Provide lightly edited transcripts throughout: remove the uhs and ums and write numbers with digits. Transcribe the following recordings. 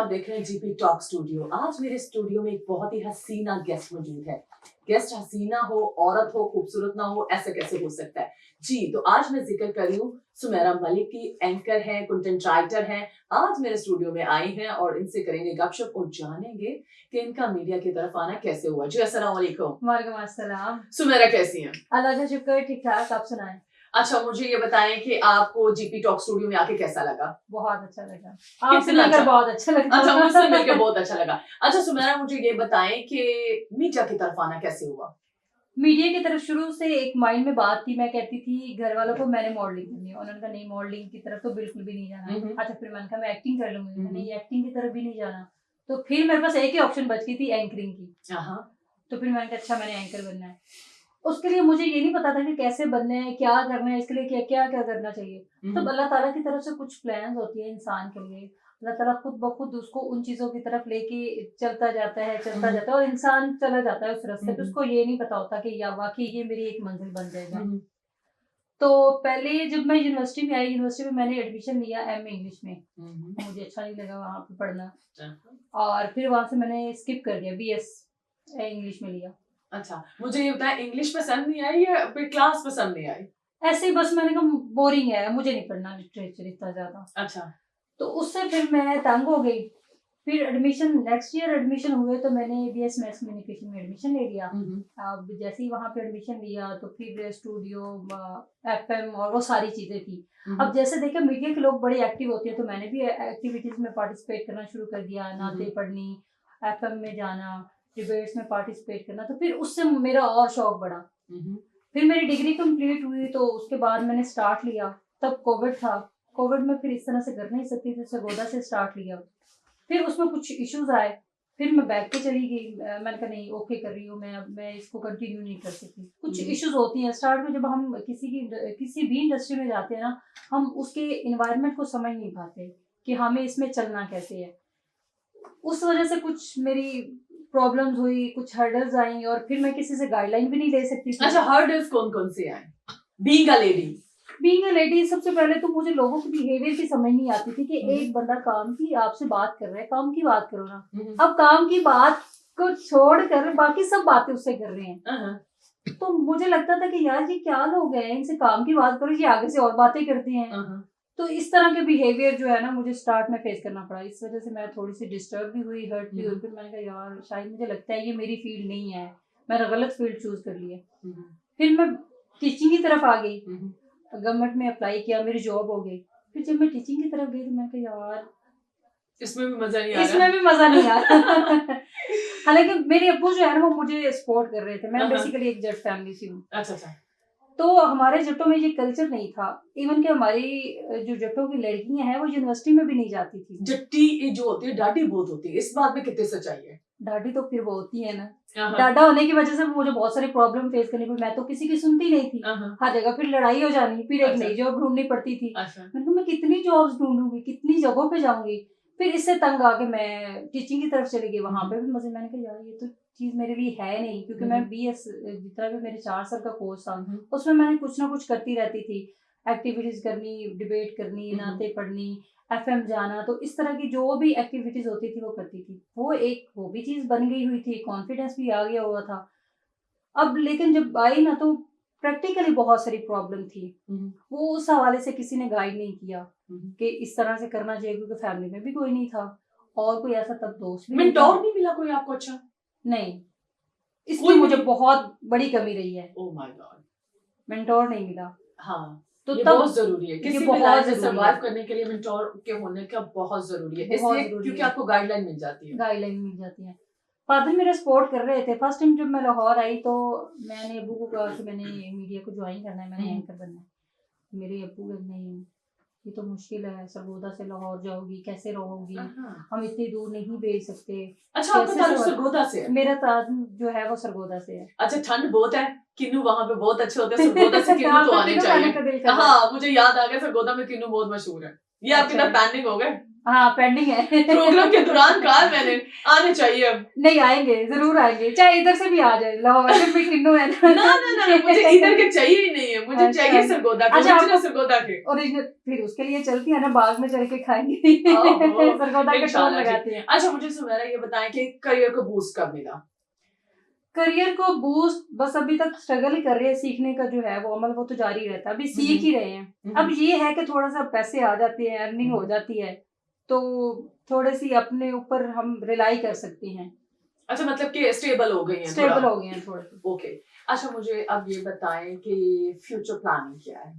आप देख रहे हैं जीपी टॉक स्टूडियो। आज मेरे स्टूडियो में एक बहुत ही हसीना गेस्ट मौजूद है। गेस्ट हसीना हो, औरत हो, खूबसूरत ना हो, ऐसा कैसे हो सकता है जी। तो आज मैं जिक्र कर रही हूँ सुमेरा मलिक की। एंकर हैं, कंटेंट राइटर हैं। आज मेरे स्टूडियो में आई हैं और इनसे करेंगे गपशप और जानेंगे कि इनका मीडिया की तरफ आना कैसे हुआ। जी अस्सलाम वालेकुम। वालेकुम अस्सलाम। सुमेरा कैसी हैं? अल्लाह का शुक्र, ठीक ठाक। आप सुनाएं। अच्छा, मुझे ये बताएं कि आपको जीपी टॉक स्टूडियो में आके कैसा लगा? बहुत अच्छा लगा। आपसे कितना मिलकर अच्छा? बहुत अच्छा लगा। अच्छा, मुझसे मिलकर बहुत अच्छा लगा। अच्छा सुमेरा, मुझे ये बताएं कि मीडिया की तरफ आना कैसे हुआ? मीडिया की तरफ शुरू से एक माइंड में बात थी। मैं कहती थी घर वालों को मैंने मॉडलिंग करनी है, उन्होंने कहा नहीं मॉडलिंग की तरफ तो बिल्कुल भी नहीं जाना। अच्छा, फिर मैंने कहा मैं एक्टिंग कर लूंगी, नहीं एक्टिंग की तरफ भी नहीं जाना। तो फिर मेरे पास एक ही ऑप्शन बच गई थी, एंकरिंग की। तो फिर मैंने कहा अच्छा मैंने एंकर बनना है। उसके लिए मुझे ये नहीं पता था कि कैसे बनना है, क्या करना है, इसके लिए क्या क्या क्या करना चाहिए। तो अल्लाह ताला की तरफ से कुछ प्लान्स होती है इंसान के लिए। अल्लाह ताला खुद ब खुद उसको उन चीजों की तरफ लेके चलता जाता है और इंसान चला जाता है उस रास्ते पे। उसको ये नहीं पता होता कि या वाकई ये मेरी एक मंजिल बन जाएगा। तो पहले जब मैं यूनिवर्सिटी में आई, यूनिवर्सिटी में मैंने एडमिशन लिया एमए इंग्लिश में। मुझे अच्छा नहीं लगा वहाँ पे पढ़ना, और फिर वहां से मैंने स्किप कर दिया, बीएस इंग्लिश में लिया। अच्छा, मुझे ये बताएं, इंग्लिश पसंद नहीं आई या फिर क्लास पसंद नहीं आई? ऐसे ही बस मैंने कहा बोरिंग है, मुझे नहीं पढ़ना लिटरेचर इतना ज्यादा। अच्छा। तो उससे फिर मैं तंग हो गई। फिर एडमिशन नेक्स्ट ईयर एडमिशन हुए तो मैंने बीएस मैथ्स कम्युनिकेशन में एडमिशन ले लिया। अब जैसे ही वहाँ पे एडमिशन लिया तो फिर स्टूडियो, एफएम और वो सारी चीजें थी। अब जैसे देखा मीडिया के लोग बड़े एक्टिव होते हैं, तो मैंने भी एक्टिविटीज में पार्टिसिपेट करना शुरू कर दिया। नाते पढ़नी, एफएम में जाना, डिबेट्स में पार्टिसिपेट करना। तो फिर उससे मेरा और शौक बढ़ा। फिर मेरी डिग्री कंप्लीट हुई तो उसके बाद मैंने स्टार्ट लिया। तब कोविड था। कोविड में फिर इस तरह से कर नहीं सकती थी, सरगोदा से स्टार्ट लिया। फिर उसमें कुछ इश्यूज आए, फिर मैं बैक पे चली गई। मैंने कहा नहीं ओके कर रही हूँ मैं, अब मैं इसको कंटिन्यू नहीं कर सकती। कुछ इश्यूज होती हैं स्टार्ट में, जब हम किसी भी इंडस्ट्री में जाते हैं ना, हम उसके इन्वायरमेंट को समझ नहीं पाते कि हमें इसमें चलना कैसे है। उस वजह से कुछ मेरी प्रॉब्लम्स हुई, कुछ हर्डल्स आई, और फिर मैं किसी से गाइडलाइन भी नहीं ले सकती थी। अच्छा, हर्डल्स कौन कौन से आए? बीइंग अ लेडी, सबसे पहले तो मुझे लोगों की बिहेवियर की समझ नहीं आती थी कि एक बंदा काम की आपसे बात कर रहा है, काम की बात करो ना। अब काम की बात को छोड़कर बाकी सब बातें उससे कर रहे हैं। तो मुझे लगता था कि यार ये क्या लोग हैं, इनसे काम की बात करो, ये आगे से और बातें करते हैं। तो इस तरह के बिहेवियर जो है ना, मुझे स्टार्ट में फेस करना पड़ा। इस वजह से मैं थोड़ी सी डिस्टर्ब भी हुई, हर्ट भी हुई। फिर मैंने कहा यार शायद मुझे लगता है ये मेरी फील्ड नहीं है, मैंने गलत फील्ड चूज कर ली है। फिर मैं टीचिंग की तरफ आ गई, गवर्नमेंट में अप्लाई किया, मेरी जॉब हो गई। फिर जब मैं टीचिंग की तरफ गई तो मैंने कहा यार इसमें भी मजा नहीं आ रहा। इसमें भी मजा नहीं आ रहा। हालांकि मेरे अब्बू जो है ना वो मुझे सपोर्ट कर रहे थे। मैं बेसिकली एक जट फैमिली से हूँ। अच्छा। तो हमारे जट्टों में ये कल्चर नहीं था। इवन कि हमारी जो जट्टों की लड़कियां हैं वो यूनिवर्सिटी में भी नहीं जाती थी। जट्टी जो होती है डाटी बहुत होती है, इस बात में कितनी सच्चाई है? डाटी तो फिर वो होती है ना, डाटा होने की वजह से मुझे बहुत सारी प्रॉब्लम फेस करनी पड़ी। मैं तो किसी की सुनती नहीं थी, हर जगह फिर लड़ाई हो जानी, फिर एक नई जॉब ढूंढनी पड़ती थी। मैंने कहा मैं कितनी जॉब्स ढूंढूंगी, कितनी जगहों पे जाऊंगी। फिर इससे तंग आके मैं टीचिंग की तरफ चली गई। वहां पे भी मजे, मैंने कहा यार ये तो चीज मेरे लिए है नहीं, क्योंकि मैं बीएस जितना भी मेरे 4 साल का कोर्स था उसमें मैंने कुछ ना कुछ करती रहती थी। एक्टिविटीज करनी, डिबेट करनी, नाते पढ़नी, एफएम जाना। तो इस तरह की जो भी एक्टिविटीज होती थी वो करती थी। वो भी चीज बन गई हुई थी, कॉन्फिडेंस भी आ गया हुआ था। अब लेकिन जब आई ना तो प्रैक्टिकली बहुत सारी प्रॉब्लम थी। वो उस हवाले से किसी ने गाइड नहीं किया कि इस तरह से करना चाहिए, क्योंकि फैमिली में भी कोई नहीं था और कोई ऐसा तब दोस्त भी नहीं था। मेंटोर नहीं मिला कोई आपको? अच्छा नहीं, इसलिए मुझे बहुत बड़ी कमी रही है। ओह माय गॉड, मेंटोर नहीं मिला। हाँ, तो ये तब बहुत जरूरी है किसी भी लाइफ में सर्वाइव करने के लिए। मेंटोर के होने का बहुत जरूरी है, इसलिए क्योंकि आपको गाइडलाइन मिल जाती है। फादर मेरा सपोर्ट कर रहे थे। फर्स्ट टाइम जब मैं लाहौर आई तो मैंने अबू को कहा कि मैंने मीडिया को ज्वाइन करना है, मैंने एंकर बनना है। मेरे अबू नहीं, ये तो मुश्किल है, सरगोदा से लाहौर जाओगी, कैसे रहोगी, हम इतनी दूर नहीं भेज सकते। अच्छा, आपका ताल्लुक सरगोदा से है? मेरा ताल्लुक जो है वो सरगोदा से है। अच्छा, ठंड बहुत है, किन्नू वहाँ पे बहुत अच्छे होते हैं। सरगोदा से किन्नू तो आने चाहिए। हाँ, मुझे याद आ गया, सरगोदा में किन्नू बहुत मशहूर है। ये आपके साथ पैनिक हो गए? हाँ पेंडिंग है। प्रोग्राम के दौरान कहा मैंने आने चाहिए अब। नहीं आएंगे, जरूर आएंगे, चाहे इधर से भी आ जाए, लाहौर में किन्नू है ना ना ना मुझे इधर के चाहिए ही नहीं है, मुझे अच्छा। चाहिए सरगोदा के, अच्छा, ओरिजिनल आपको- सरगोदा के। ओरिजिनल, फिर उसके लिए चलती है ना, बाग में चल के खाएंगे। सरगोदा के टोल इंशाल्लाह जी। लगाते हैं। अच्छा मुझे सुमेरा ये बताएं कि करियर को बूस्ट कब मिला? करियर को बूस्ट बस अभी तक स्ट्रगल ही कर रहे हैं, सीखने का जो है वो अमल वो तो जारी रहता है, अभी सीख ही रहे हैं। अब ये है कि थोड़ा सा पैसे आ जाते हैं, अर्निंग हो जाती है, तो थोड़े सी अपने ऊपर हम रिलाई कर सकते हैं, अच्छा मतलब कि स्टेबल हो गई हैं स्टेबल थोड़ा। हो गए हैं थोड़े से। ओके। अच्छा मुझे अब ये बताएं कि फ्यूचर प्लानिंग क्या है?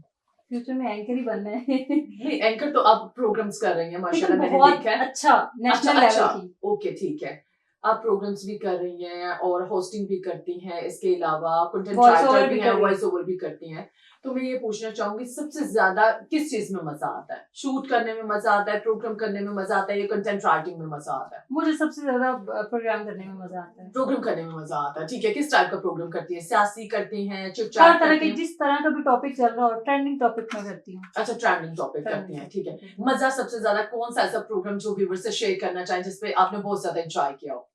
फ्यूचर में एंकर ही बनना है। नहीं एंकर तो आप प्रोग्राम्स कर रही हैं माशाल्लाह, लेकिन मैंने बहुत देखा है। अच्छा नेशनल लेवल की। ओके ठीक है। आप प्रोग्राम्स भी कर रही हैं और होस्टिंग भी करती हैं, इसके अलावा कंटेंट Voice राइटर over भी भी हैं, कर रही हैं। वॉइस ओवर भी करती हैं। तो मैं ये पूछना चाहूंगी सबसे ज्यादा किस चीज में मजा आता है? शूट करने में मजा आता है, प्रोग्राम करने में मजा आता है, या कंटेंट राइटिंग में मजा आता है? मुझे सबसे ज्यादा प्रोग्राम करने में मजा आता है। प्रोग्राम करने में मजा आता है, ठीक है। किस टाइप का प्रोग्राम करती है? सियासी करती हैं, हर चुपचाप तरह करती के, हैं? जिस तरह का भी टॉपिक चल रहा हो, ट्रेंडिंग टॉपिक में करती हूँ। अच्छा ट्रेंडिंग टॉपिक करती हैं, ठीक है। मजा सबसे ज्यादा कौन सा ऐसा प्रोग्राम जो व्यूअर से शेयर करना चाहें जिसपे आपने बहुत ज्यादा एंजॉय किया हो?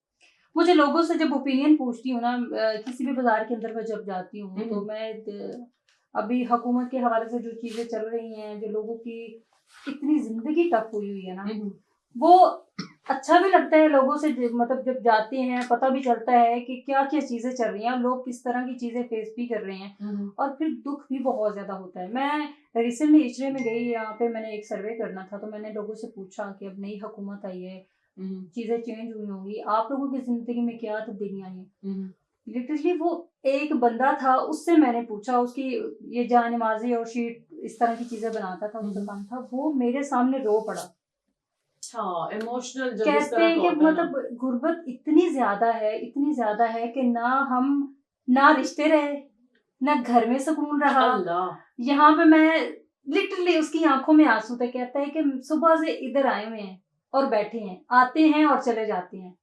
मुझे लोगों से जब ओपिनियन पूछती हूँ ना, किसी भी बाजार के अंदर मैं जब जाती हूँ तो मैं अभी हुकूमत के हवाले से जो चीजें चल रही हैं, जो लोगों की इतनी जिंदगी टफ हुई है ना, वो अच्छा भी लगता है लोगों से मतलब जब जाते हैं पता भी चलता है कि क्या क्या चीजें चल रही हैं, लोग किस तरह की चीजें फेस भी कर रहे हैं, और फिर दुख भी बहुत ज्यादा होता है। मैं रिसेंटली इजरे में गई, यहाँ पे मैंने एक सर्वे करना था, तो मैंने लोगों से पूछा कि अब नई हुकूमत आई है, चीजें चेंज हुई होंगी, आप लोगों की जिंदगी में क्या तब्दीली आई है। लिटरली वो एक बंदा था, उससे मैंने पूछा, उसकी ये जानेमाजी और शीट इस तरह की चीजें बनाता था, उसका काम था, वो मेरे सामने रो पड़ा। हाँ इमोशनल जब इस कहते तरह हैं का कि होता है ना। मतलब गुर्बत इतनी ज्यादा है कि ना रिश्ते रहे, ना घर में सुकून रहा। अल्लाह। यहाँ पे मैं लिटरली उसकी आंखों में आंसू थे। कहता है कि सुबह से इधर आए हुए हैं और बैठे हैं, आते हैं और चले जाते हैं,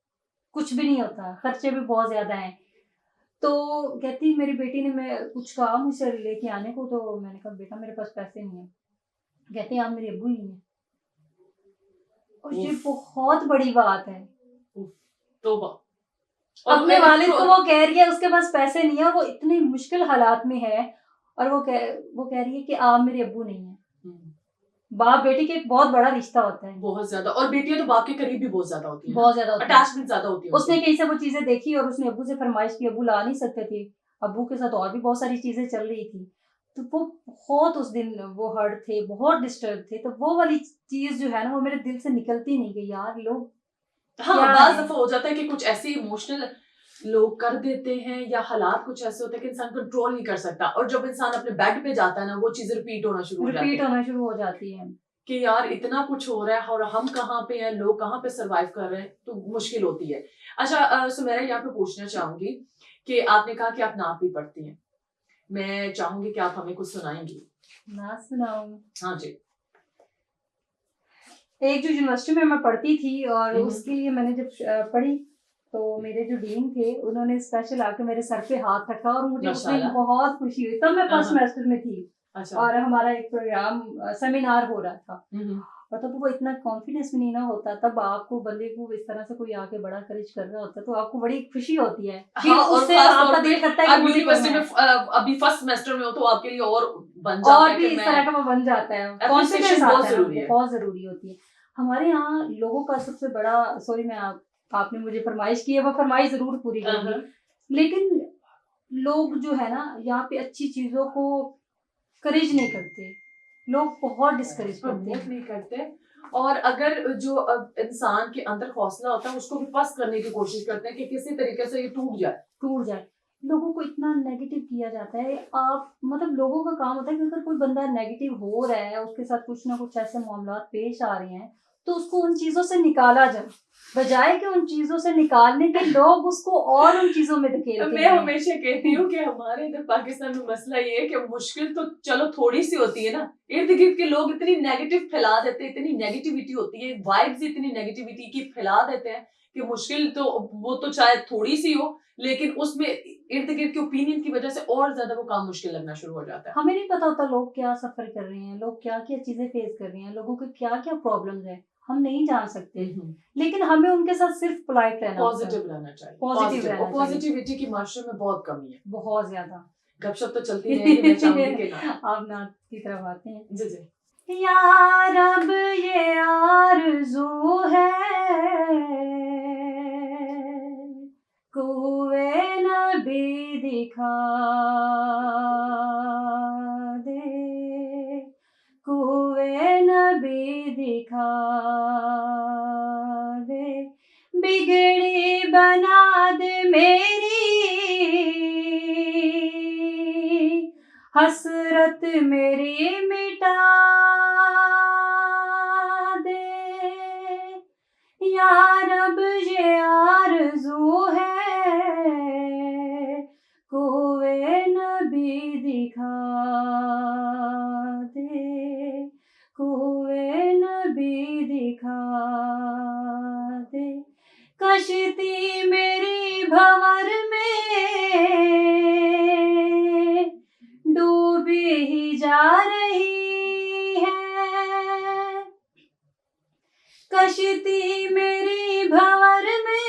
कुछ भी नहीं होता, खर्चे भी बहुत ज्यादा हैं। तो कहती मेरी बेटी ने मैं कुछ कहा मुझसे लेके आने को, तो मैंने कहा बेटा मेरे पास पैसे नहीं है। कहते आप मेरे अब्बू ही नहीं है। और ये बहुत बड़ी बात है। तौबा। अपने वालिद को वो कह रही है उसके पास पैसे नहीं है, वो इतनी मुश्किल हालात में है, और वो कह रही है कि आप मेरे अब्बू नहीं है। बाप बेटी के एक बहुत बड़ा रिश्ता होता है, बहुत ज्यादा, और बेटियां तो बाप के करीब भी बहुत ज्यादा होती है, बहुत ज्यादा होती है, अटैचमेंट ज्यादा होती है। उसने कहीं से वो चीजें देखी और उसने अब्बू से फरमाइश की, अब्बू ला नहीं सकते थे, अब्बू के साथ और भी बहुत सारी चीजें चल रही थी, तो वो बहुत उस दिन वो हर्ट थे, बहुत डिस्टर्ब थे। तो वो वाली चीज जो है ना, वो मेरे दिल से निकलती नहीं कि यार लोग हाँ क्या बाज है? दफा हो जाता है कि कुछ ऐसे इमोशनल लोग कर देते हैं, या हालात कुछ ऐसे होते हैं कि इंसान कंट्रोल नहीं कर सकता, और जब इंसान अपने बेड पे जाता है ना, वो चीजें रिपीट होना शुरू हो जाती है कि यार इतना कुछ हो रहा है और हम कहाँ पे हैं, लोग कहाँ पे सरवाइव कर रहे हैं, तो मुश्किल होती है। अच्छा सुमेरा यहाँ पे पूछना चाहूंगी कि आपने कहा कि आप नात भी पढ़ती हैं, मैं चाहूंगी कि आप हमें कुछ सुनाएंगी। ना सुनाऊं? हाँ जी। एक जो यूनिवर्सिटी में मैं पढ़ती थी, और उसके लिए मैंने जब पढ़ी तो मेरे जो डीन थे उन्होंने स्पेशल आके मेरे सर पे हाथ रखा, और मुझे उस दिन बहुत खुशी हुई। तब मैं फर्स्ट सेमेस्टर में थी। अच्छा। और हमारा एक प्रोग्राम सेमिनार हो रहा था, और तब वो इतना कॉन्फिडेंस भी नहीं ना होता, तब आपको बंदे को इस तरह से कोई आके बड़ा करेज कर रहा होता है, तो आपको बड़ी खुशी होती है। हाँ, उससे आपका दिल करता है कि मुझे यूनिवर्सिटी में अभी फर्स्ट सेमेस्टर में हो तो आपके लिए और बन जाता और है भी कि इस तरह का वो बन जाता है, कॉन्फिडेंस बहुत जरूरी है, बहुत जरूरी होती है। हमारे यहाँ लोगों का सबसे बड़ा, सॉरी मैं आपने मुझे फरमाइश की है, वो फरमाइश जरूर पूरी करूंगी, लेकिन लोग जो है ना यहाँ पे अच्छी चीजों को करेज नहीं करते, लोग बहुत डिस्करेज नहीं करते, और अगर जो इंसान के अंदर हौसला होता है उसको भी पस्त करने की कोशिश करते हैं कि किसी तरीके से ये टूट जाए। लोगों को इतना नेगेटिव किया जाता है। आप मतलब लोगों का काम होता है कि अगर कोई बंदा नेगेटिव हो रहा है, उसके साथ कुछ ना कुछ ऐसे मामला पेश आ रहे हैं, तो उसको उन चीजों से निकाला जाए, बजाय कि उन चीजों से निकालने के लोग उसको और उन चीजों में धकेलते हैं। मैं हमेशा कहती हूँ कि हमारे इधर पाकिस्तान में मसला ये है कि मुश्किल तो चलो थोड़ी सी होती है ना, इर्द गिर्द के लोग इतनी नेगेटिव फैला देते हैं, इतनी नेगेटिविटी होती है, वाइब्स इतनी नेगेटिविटी की फैला देते हैं कि मुश्किल तो वो तो चाहे थोड़ी सी हो, लेकिन उसमें इर्द गिर्द के ओपिनियन की वजह से और ज्यादा वो काम मुश्किल लगना शुरू हो जाता है। हमें नहीं पता होता लोग क्या सफर कर रहे हैं, लोग क्या क्या चीजें फेस कर रहे हैं, लोगों के क्या क्या प्रॉब्लम्स है। हम नहीं जान सकते, लेकिन हमें उनके साथ सिर्फ पोलाइट रहना होता है, पॉजिटिव रहना चाहिए, पॉजिटिव रहना और पॉजिटिविटी की माशरे में बहुत कमी है, बहुत ज्यादा। गपशप तो चलती रहेगी, मैं चाहूंगी कि ना आप नात की तरफ आते हैं। जी जी। या रब ये आरज़ू है, कुए नबी दिखा दे, कुए नबी दिखा दे, बिगड़ी बना दे मेरी, हसरत मेरी मिटा दे। या रब ये आरज़ू है, कुए नबी दिखा दे, कुए नबी दिखा दे। कश्ती मेरी भंवर में डूबी ही जा रही है, कश्ती मेरी भंवर में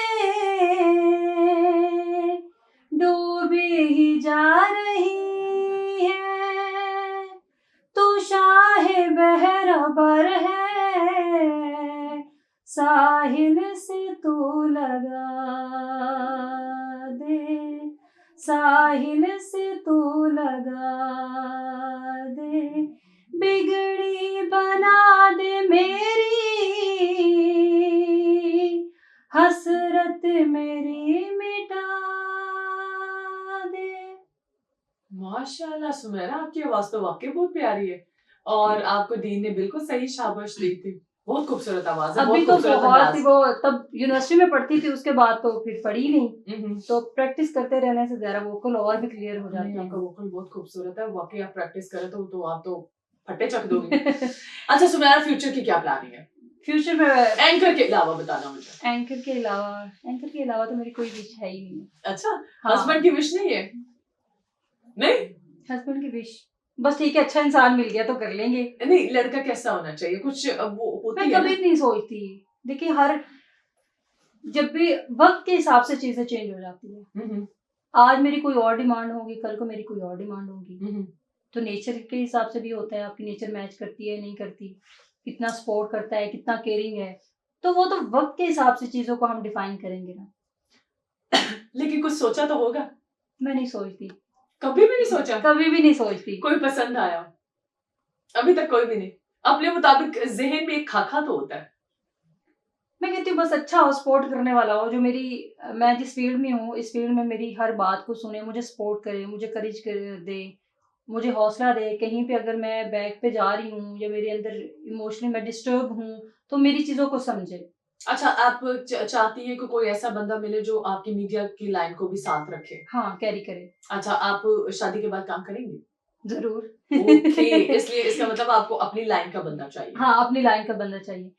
डूबी ही जा रही है। तू शाह बहरबर है, साहिल से तू लगा दे, साहिल से तू लगा दे, बिगड़ी बना दे मेरी, हसरत मेरी मिटा दे। माशाल्लाह सुमेरा, आपकी आवाज तो वाकई बहुत प्यारी है, और आपको दीन ने बिल्कुल सही शाबाश दी थी, बहुत खूबसूरत आवाज है, अभी बहुत तो खूबसूरत बहुत ही, अंदाज। वो तब यूनिवर्सिटी में पढ़ती थी, उसके बाद तो फिर पढ़ी नहीं, हम्म। तो प्रैक्टिस करते रहने से जरा वोकल और भी क्लियर हो जाते नहीं, हैं। आपका वोकल बहुत खूबसूरत है, वाकई आप प्रैक्टिस करें तो आप तो फटे चक दोगे। अच्छा सुमेरा, फ्यूचर की क्या प्लानिंग है? फ्यूचर में एंकर के अलावा बताना मुझे। एंकर के अलावा तो मेरी कोई विश है ही नहीं। अच्छा, हाँ। हस्बैंड की विश नहीं है? नहीं, हस्बैंड की विश बस ठीक है, अच्छा इंसान मिल गया तो कर लेंगे। नहीं, लड़का कैसा होना चाहिए, कुछ वो होती मैं है कभी ना। नहीं सोचती, देखिए जब भी वक्त के हिसाब से चीजें चेंज हो जाती है। हम्म, आज मेरी कोई और डिमांड होगी, कल को मेरी कोई और डिमांड होगी, हम्म। तो नेचर के हिसाब से भी होता है, आपकी नेचर मैच करती है नहीं करती, कितना सपोर्ट करता है, कितना केयरिंग है, तो वो तो वक्त के हिसाब से चीजों को हम डिफाइन करेंगे ना। लेकिन कुछ सोचा तो होगा? मैं नहीं सोचती, कभी भी नहीं सोचा? कभी भी नहीं सोचती। कोई पसंद आया? अभी तक कोई भी नहीं? अपने मुताबिक जहन में एक खाका तो होता है। मैं कहती हूँ बस अच्छा हो, सपोर्ट करने वाला हो, जो मैं जिस फील्ड में हूँ, इस फील्ड में मेरी हर बात को सुने, मुझे सपोर्ट करे, मुझे करेज दे, मुझे हौसला दे। कहीं पे अगर मैं बैक पे जा रही हूँ या मेरे अंदर इमोशनली मैं डिस्टर्ब हूँ, तो मेरी चीजों को समझे। अच्छा, आप चाहती हैं कि कोई ऐसा बंदा मिले जो आपकी मीडिया की लाइन को भी साथ रखे? हाँ, कैरी करे। अच्छा, आप शादी के बाद काम करेंगी? जरूर। ओके, इसलिए इसका मतलब आपको अपनी लाइन का बंदा चाहिए। हाँ, अपनी लाइन का बनना चाहिए।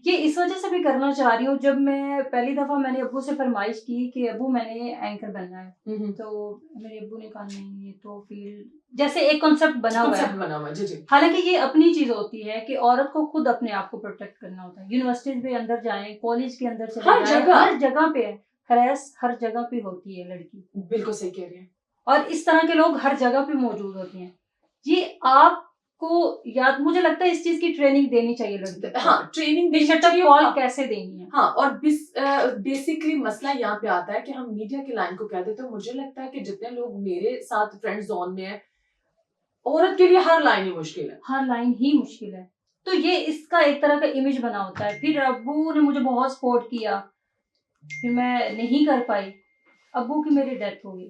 ये इस वजह से भी करना चाह रही हूँ, जब मैं पहली दफा मैंने अब्बू से फरमाइश की कि अब्बू मैंने एंकर बनना है, तो मेरे अब्बू ने कहा नहीं, ये तो फील्ड जैसे एक कॉन्सेप्ट बना हुआ कॉन्सेप्ट है। बना हुआ है, जी जी। हालांकि ये अपनी चीज होती है कि औरत को खुद अपने आप को प्रोटेक्ट करना होता है। यूनिवर्सिटीज में अंदर जाएं, कॉलेज के अंदर चले हर जाएं, जगह। हर जगह पे है हरेस, हर जगह पे होती है लड़की, बिल्कुल सही कह रही हैं। और इस तरह के लोग हर जगह पे मौजूद होते हैं। ये आपको याद, मुझे लगता है इस चीज की ट्रेनिंग देनी चाहिए लड़की को। हाँ, ट्रेनिंग देनी शट चाहिए। कॉल कैसे देनी है। हाँ, और बेसिकली मसला यहाँ पे आता है कि हम मीडिया की लाइन को कह देते हैं। मुझे लगता है कि जितने लोग मेरे साथ फ्रेंड जोन में है, औरत के लिए हर लाइन ही मुश्किल है। हर लाइन ही मुश्किल है, तो ये इसका एक तरह का इमेज बना होता है। फिर अब्बू ने मुझे बहुत सपोर्ट किया, फिर मैं नहीं कर पाई, अब्बू की मेरी डेथ हो गई,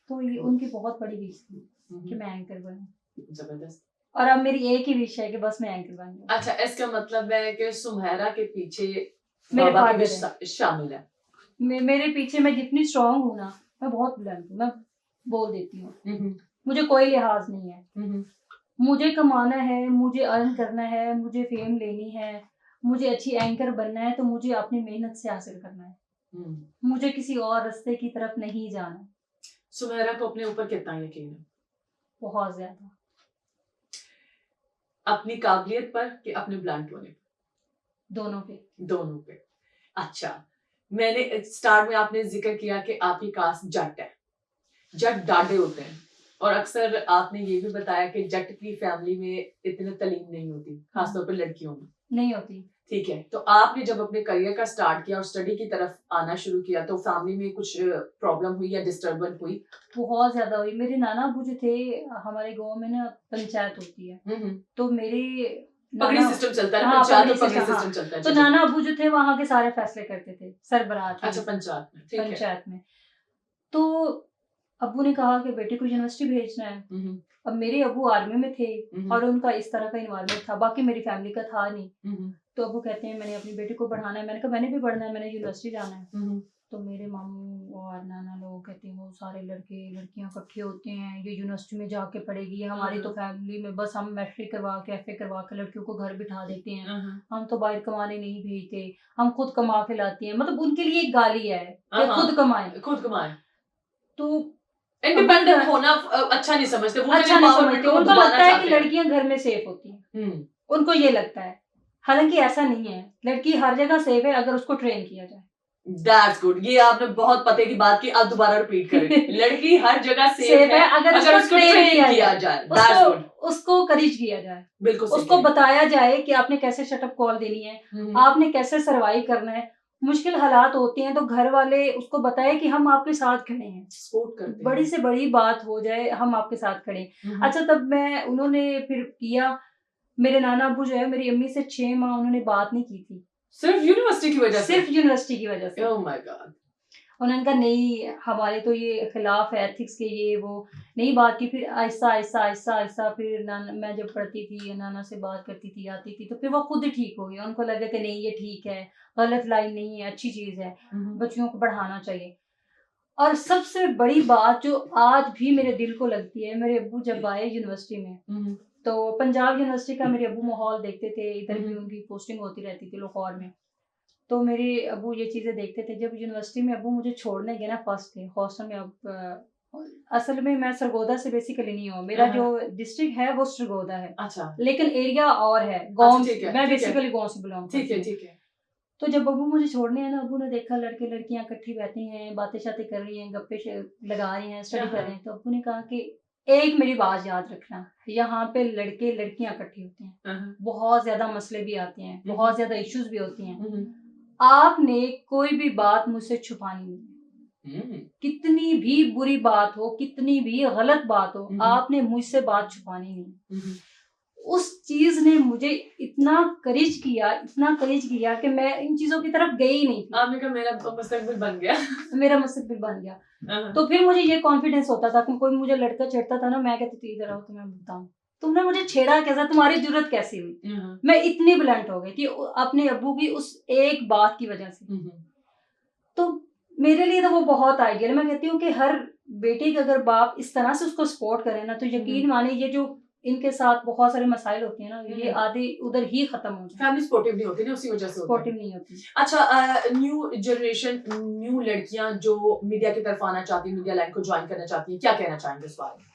तो ये उनकी बहुत बड़ी विश थी कि मैं एंकर बनूं। जबरदस्त। और अब मेरी एक ही विश है कि बस मैं एंकर बन जाऊं। अच्छा, इसका मतलब है कि सुमेरा के पीछे मेरे बाबा की फादर विश है। शामिल है। मेरे पीछे मैं जितनी स्ट्रांग हूँ ना, मैं बहुत बुलंद हूँ, मैं बोल देती हूँ, मुझे कोई लिहाज नहीं है। मुझे कमाना है, मुझे अर्न करना है, मुझे फेम लेनी है, मुझे अच्छी एंकर बनना है, तो मुझे अपनी मेहनत से हासिल करना है। मुझे किसी और रास्ते की तरफ नहीं जाना। सुमेरा को अपने ऊपर कितना यकीन है? बहुत ज्यादा। अपनी काबिलियत पर कि अपने ब्लंट होने पर? दोनों पे। दोनों पे। अच्छा, मैंने स्टार्ट में आपने जिक्र किया कि आपकी कास्ट जट है, जट डाढ़े होते हैं, और अक्सर आपने ये भी बताया कि जट की फैमिली में इतनी तालीम नहीं होती, खासतौर पर लड़कियों में नहीं होती। ठीक है, तो आपने जब अपने करियर का स्टार्ट किया और स्टडी की तरफ आना शुरू किया तो फैमिली में कुछ प्रॉब्लम हुई या डिस्टर्बेंस हुई? बहुत ज्यादा हुई। मेरे नाना अबू जो थे, हमारे गांव में ना पंचायत होती है, तो मेरे पगड़ी नाना, सिस्टम चलता है ना, हाँ, पंचायत पगड़ी और पगड़ी सिस्टम, हाँ। सिस्टम चलता है। तो जी, जी। नाना अबू जो थे वहाँ के सारे फैसले करते थे, सरबराह थे अच्छा, पंचायत में, ठीक है। पंचायत में। तो अब्बू ने कहा कि बेटे को यूनिवर्सिटी भेजना है। अब मेरे अबू आर्मी में थे और उनका इस तरह का इन्वायरमेंट था, बाकी मेरी फैमिली का था नहीं। तो अबू कहते हैं मैंने अपनी बेटी को पढ़ाना है। मैंने कहा मैंने भी पढ़ना है, मैंने यूनिवर्सिटी जाना है। तो मेरे मामू और नाना लोग कहते हैं वो सारे लड़के लड़कियां इकट्ठे होते हैं, ये यूनिवर्सिटी में जाके पढ़ेगी, हमारी तो फैमिली में बस हम मैट्रिक करवा के FA करवा के लड़कियों को घर बिठा देते हैं, हम तो बाहर कमाने नहीं भेजते, हम खुद कमा के लाते हैं। मतलब उनके लिए एक गाली है कि खुद कमाए, खुद कमाए। तो इंडिपेंडेंट होना अच्छा नहीं समझते वो, अच्छा नहीं समझते। उनको लगता है कि लड़कियां घर में सेफ होती हैं, उनको ये लगता है। हालांकि ऐसा नहीं है, लड़की हर जगह सेफ है अगर उसको ट्रेन किया जाए। That's good. ये आपने बहुत पते की बात की, आप दोबारा रिपीट करें। लड़की हर जगह सेफ है अगर उसको ट्रेन किया जाए, उसको करेज किया जाए, बिल्कुल उसको बताया जाए कि आपने कैसे शटअप कॉल देनी है, आपने कैसे सरवाइव करना है। मुश्किल हालात होते हैं तो घर वाले उसको बताए कि हम आपके साथ खड़े हैं, सपोर्ट करते हैं, बड़ी से बड़ी बात हो जाए हम आपके साथ खड़े हैं। अच्छा, तब उन्होंने फिर किया। मेरे नाना अबू जो है मेरी अम्मी से 6 माह उन्होंने बात नहीं की थी, सिर्फ यूनिवर्सिटी की वजह से। सिर्फ यूनिवर्सिटी की वजह से। Oh my God. उन्होंने कहा नहीं, हमारे तो ये खिलाफ है एथिक्स के, ये वो नहीं बात की। फिर आहिस्ता आहिस्ता आहिस्ता आहिस्ता फिर नाना, मैं जब पढ़ती थी नाना से बात करती थी आती थी, तो फिर वो खुद ही ठीक हो गई। उनको लगा कि नहीं ये ठीक है, गलत लाइन नहीं है, अच्छी चीज है, बच्चियों को पढ़ाना चाहिए। और सबसे बड़ी बात जो आज भी मेरे दिल को लगती है, मेरे अब्बू जब आए यूनिवर्सिटी में, तो पंजाब यूनिवर्सिटी का मेरे अब्बू माहौल देखते थे, इधर भी उनकी पोस्टिंग होती रहती थी लाहौर में, तो मेरे अब्बू ये चीजें देखते थे। जब यूनिवर्सिटी में अब्बू मुझे छोड़ने गए ना फर्स्ट डे हॉस्टल में, अब असल में मैं सरगोदा से बेसिकली नहीं हूँ, मेरा जो डिस्ट्रिक्ट है वो सरगोदा है। अच्छा। लेकिन एरिया और है गाँव, मैं ठीक बेसिकली गाँव से बिलोंग करती हूँ। ठीक है। तो जब अब्बू मुझे छोड़ने हैं ना, अब्बू ने देखा लड़के लड़कियां इकट्ठी बैठी हैं, बातें शातें कर रही हैं, गप्पे लगा रही हैं, स्टडी कर रहे हैं, तो अब्बू ने कहा कि एक मेरी बात याद रखना, यहाँ पे लड़के लड़कियां इकट्ठी होती हैं, बहुत ज्यादा मसले भी आते हैं, बहुत ज्यादा इश्यूज भी होती हैं, आपने कोई भी बात मुझसे छुपानी नहीं है, कितनी भी बुरी बात हो, कितनी भी गलत बात हो, आपने मुझसे बात छुपानी नहीं। उस चीज ने मुझे इतना करेज किया कि मैं इन चीजों की तरफ गई नहीं थी। आपने कहा मेरा मुस्तकबिल बन गया। मेरा मुस्तकबिल बन गया। तो फिर मुझे ये कॉन्फिडेंस होता था कि कोई मुझे लड़का छेड़ता था ना, मैं कहती थी इधर आओ तो मैं बताऊं तुमने मुझे छेड़ा कैसा, तुम्हारी जरूरत कैसी हुई। मैं इतनी ब्लंट हो गई थी अपने अब्बू की उस एक बात की वजह से। तो मेरे लिए तो वो बहुत आइडियल है। मैं कहती हूँ कि हर बेटे के अगर बाप इस तरह से उसको सपोर्ट करे ना, तो यकीन माने ये जो इनके साथ बहुत सारे मसाइल होते हैं ना, ये आधे उधर ही खत्म हो जाए। फैमिली सपोर्टिव नहीं होती ना, उसी वजह से सपोर्टिव नहीं होती। अच्छा, न्यू जनरेशन, न्यू लड़कियां जो मीडिया की तरफ आना चाहती है, मीडिया लाइन को ज्वाइन करना चाहती है, क्या कहना चाहेंगे इस बारे में?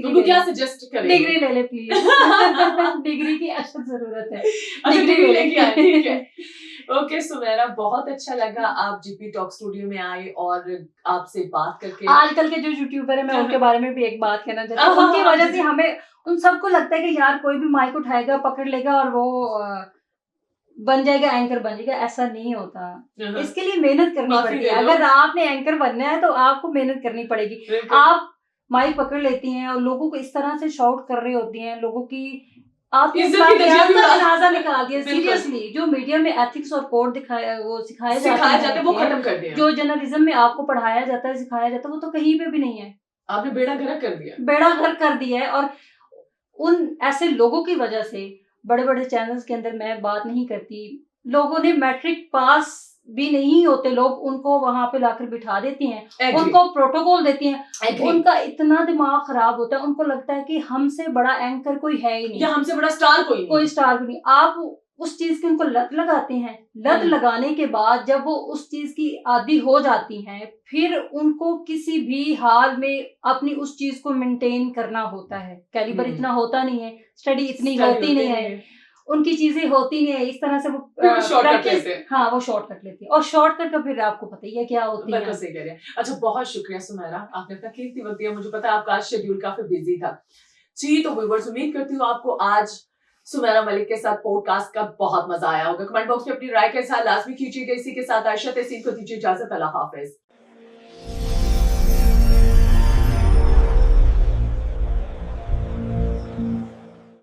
उनको क्या सजेस्ट करेंगे? डिग्री ले ले प्लीज। डिग्री की अशद जरूरत है। डिग्री लेके आए, ठीक है। ओके सुमेरा, बहुत अच्छा लगा आप GP टॉक स्टूडियो में आए और आपसे बात करके। आजकल के जो यूट्यूबर है, मैं उनके बारे में भी एक बात कहना चाहती हूँ। उनकी वजह से हमें उन सबको लगता है कि यार कोई भी माइक उठाएगा, पकड़ लेगा और वो बन जाएगा, एंकर बन जाएगा। ऐसा नहीं होता, इसके लिए मेहनत करनी पड़ेगी। अगर आपने एंकर बनना है तो आपको मेहनत करनी पड़ेगी। आप माइक पकड़ लेती हैं और लोगों को इस तरह से शाउट कर रही होती हैं, लोगों की आपने लिहाजा निकाल दिया। सीरियसली, जो मीडिया में एथिक्स और कोड सिखाया जाता है वो खत्म कर दिया। जो जर्नलिज्म में आपको पढ़ाया जाता है, सिखाया जाता है, वो तो कहीं पे भी नहीं है। आपने बेड़ा गर्क कर दिया, बेड़ा गर्क कर दिया है। और उन ऐसे लोगों की वजह से बड़े बड़े चैनल्स के अंदर मैं बात नहीं करती। लोगों ने मैट्रिक पास भी नहीं होते लोग, उनको वहां पे लाकर बिठा देती हैं, उनको प्रोटोकॉल देती हैं। उनका इतना दिमाग खराब होता है, उनको लगता है कि हमसे बड़ा एंकर कोई है ही नहीं, या हमसे बड़ा स्टार कोई स्टार भी नहीं। आप उस चीज की उनको लत लगाते हैं। लत लगाने के बाद जब वो उस चीज की आदी हो जाती हैं, फिर उनको किसी भी हाल में अपनी उस चीज को मेंटेन करना होता है। कैलिबर इतना होता नहीं है, स्टडी इतनी होती नहीं है, उनकी चीजें होती नहीं है इस तरह से, वो फिर वो शॉर्टकट practice- लेते हैं। हाँ वो शॉर्टकट लेती है, और शॉर्टकट का फिर आपको पता ही है क्या होती बिल्कुल है। सही कह रहे हैं। अच्छा, बहुत शुक्रिया सुमेरा, आपने अपना कीमती वक्त दिया। मुझे पता है आपका आज शेड्यूल काफी बिजी था जी। तो व्यूअर्स, उम्मीद करती हूँ आपको आज सुमेरा मलिक के साथ पॉडकास्ट का बहुत मजा आया होगा। कमेंट बॉक्स में अपनी राय का इजहार लाजमी कीजिएगा। इसी के साथ आयशा तहसीन को दीजिए इजाजत। अल्लाह हाफिज।